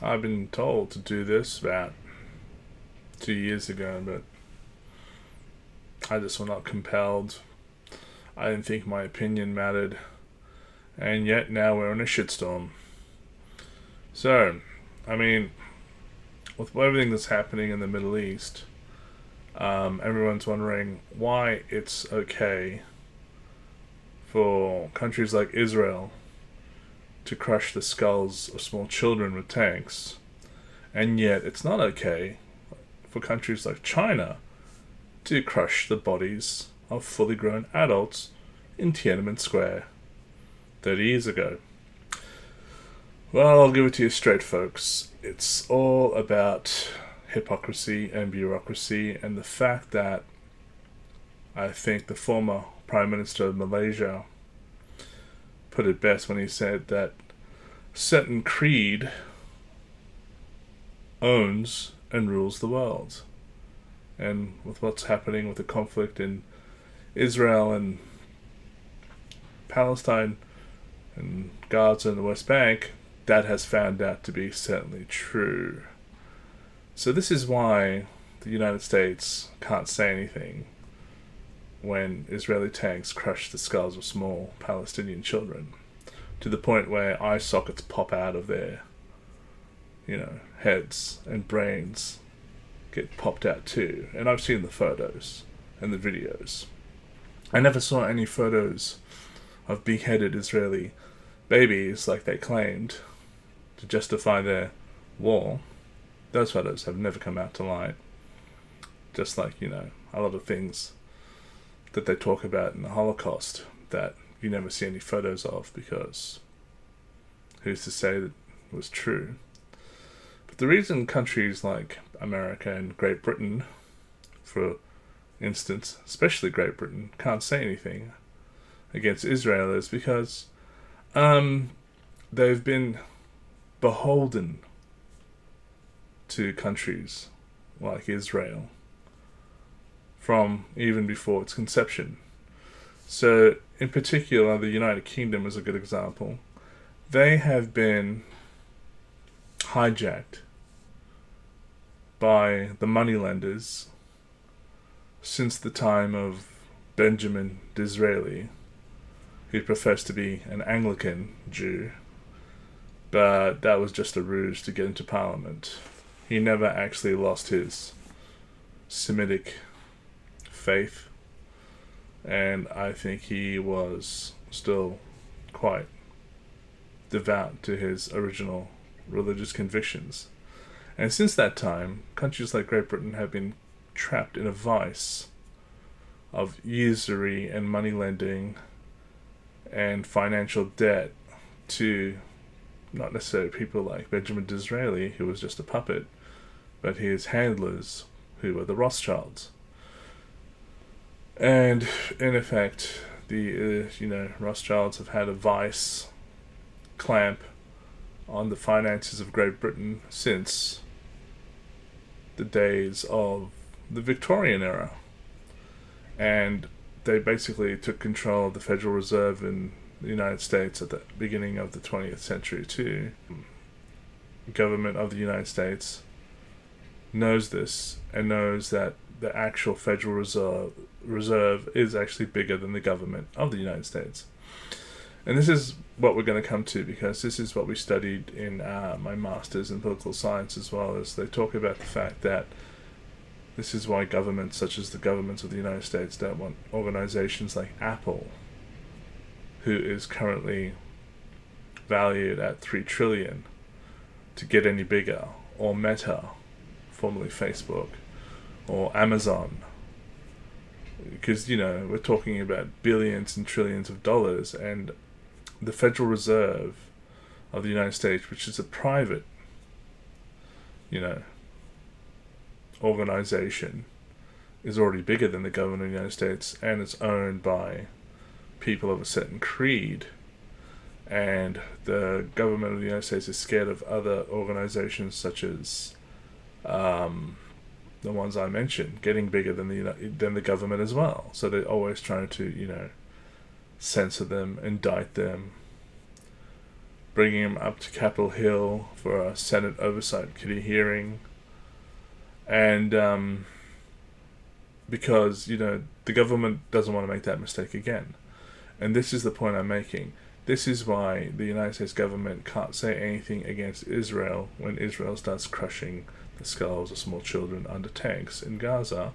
I've been told to do this about 2 years ago, but I just was not compelled. I didn't think my opinion mattered, and yet now we're in a shitstorm. So, I mean, with everything that's happening in the Middle East, everyone's wondering why it's okay for countries like Israel to crush the skulls of small children with tanks, and yet it's not okay for countries like China to crush the bodies of fully grown adults in Tiananmen Square 30 years ago. Well, I'll give it to you straight, folks. It's all about hypocrisy and bureaucracy, and the fact that I think the former Prime Minister of Malaysia put it best when he said that certain creed owns and rules the world. And with what's happening with the conflict in Israel and Palestine and Gaza and the West Bank, that has found out to be certainly true. So this is why the United States can't say anything when Israeli tanks crush the skulls of small Palestinian children, to the point where eye sockets pop out of their, heads, and brains get popped out too. And I've seen the photos and the videos. I never saw any photos of beheaded Israeli babies like they claimed to justify their war. Those photos have never come out to light. Just like, a lot of things that they talk about in the Holocaust that you never see any photos of, because who's to say that it was true? But the reason countries like America and Great Britain, for instance, especially Great Britain, can't say anything against Israel is because they've been beholden to countries like Israel from even before its conception. So, in particular, the United Kingdom is a good example. They have been hijacked by the moneylenders since the time of Benjamin Disraeli, who professed to be an Anglican Jew, but that was just a ruse to get into Parliament. He never actually lost his Semitic faith, and I think he was still quite devout to his original religious convictions. And since that time, countries like Great Britain have been trapped in a vice of usury and money lending and financial debt to not necessarily people like Benjamin Disraeli, who was just a puppet, but his handlers, who were the Rothschilds. And in effect, the Rothschilds have had a vice clamp on the finances of Great Britain since the days of the Victorian era. And they basically took control of the Federal Reserve in the United States at the beginning of the 20th century too. The government of the United States knows this and knows that the actual Federal Reserve is actually bigger than the government of the United States. And this is what we're going to come to, because this is what we studied in my master's in political science as well. As they talk about the fact that this is why governments such as the governments of the United States don't want organizations like Apple, who is currently valued at $3 trillion, to get any bigger, or Meta, formerly Facebook, or Amazon, because we're talking about billions and trillions of dollars. And the Federal Reserve of the United States, which is a private organization, is already bigger than the government of the United States, and it's owned by people of a certain creed. And the government of the United States is scared of other organizations such as the ones I mentioned getting bigger than the government as well. So they're always trying to censor them, indict them, bringing him up to Capitol Hill for a Senate Oversight Committee hearing. And because, the government doesn't want to make that mistake again. And this is the point I'm making. This is why the United States government can't say anything against Israel when Israel starts crushing the skulls of small children under tanks in Gaza,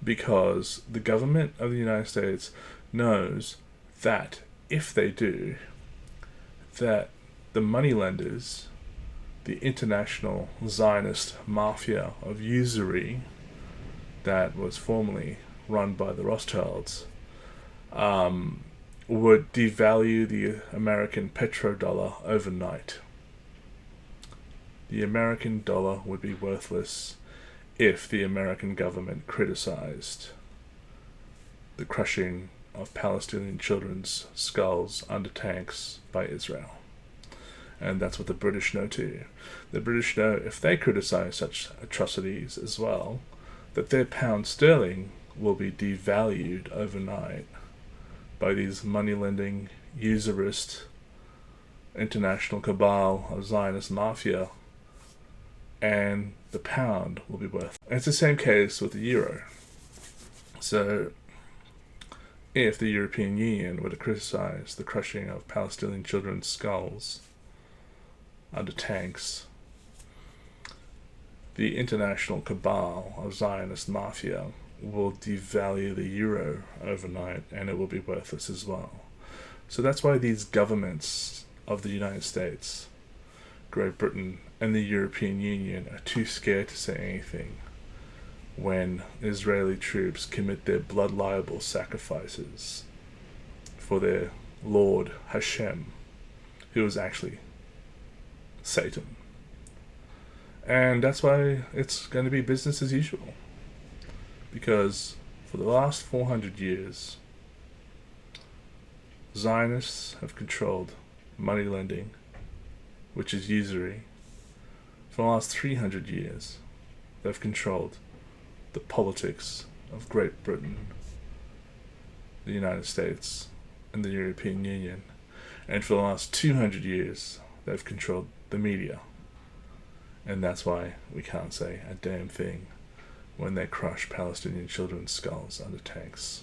because the government of the United States knows that if they do, that the moneylenders, the international Zionist mafia of usury that was formerly run by the Rothschilds, would devalue the American petrodollar overnight. The American dollar would be worthless if the American government criticized the crushing of Palestinian children's skulls under tanks by Israel. And that's what the British know too. The British know if they criticize such atrocities as well, that their pound sterling will be devalued overnight by these money-lending, usurist, international cabal of Zionist mafia, and the pound will be worth. And it's the same case with the euro. So, if the European Union were to criticize the crushing of Palestinian children's skulls under tanks, the international cabal of Zionist mafia will devalue the euro overnight, and it will be worthless as well. So that's why these governments of the United States, Great Britain, and the European Union are too scared to say anything when Israeli troops commit their blood-libel sacrifices for their Lord Hashem, who is actually Satan. And that's why it's going to be business as usual. Because for the last 400 years, Zionists have controlled money lending, which is usury. For the last 300 years, they've controlled the politics of Great Britain, the United States, and the European Union. And for the last 200 years, they've controlled the media. And that's why we can't say a damn thing when they crush Palestinian children's skulls under tanks,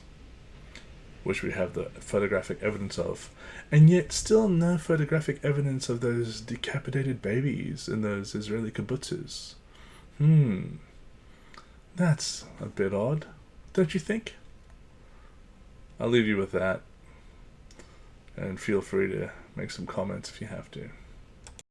which we have the photographic evidence of, and yet still no photographic evidence of those decapitated babies in those Israeli kibbutzes. That's a bit odd, don't you think? I'll leave you with that, and feel free to make some comments if you have to.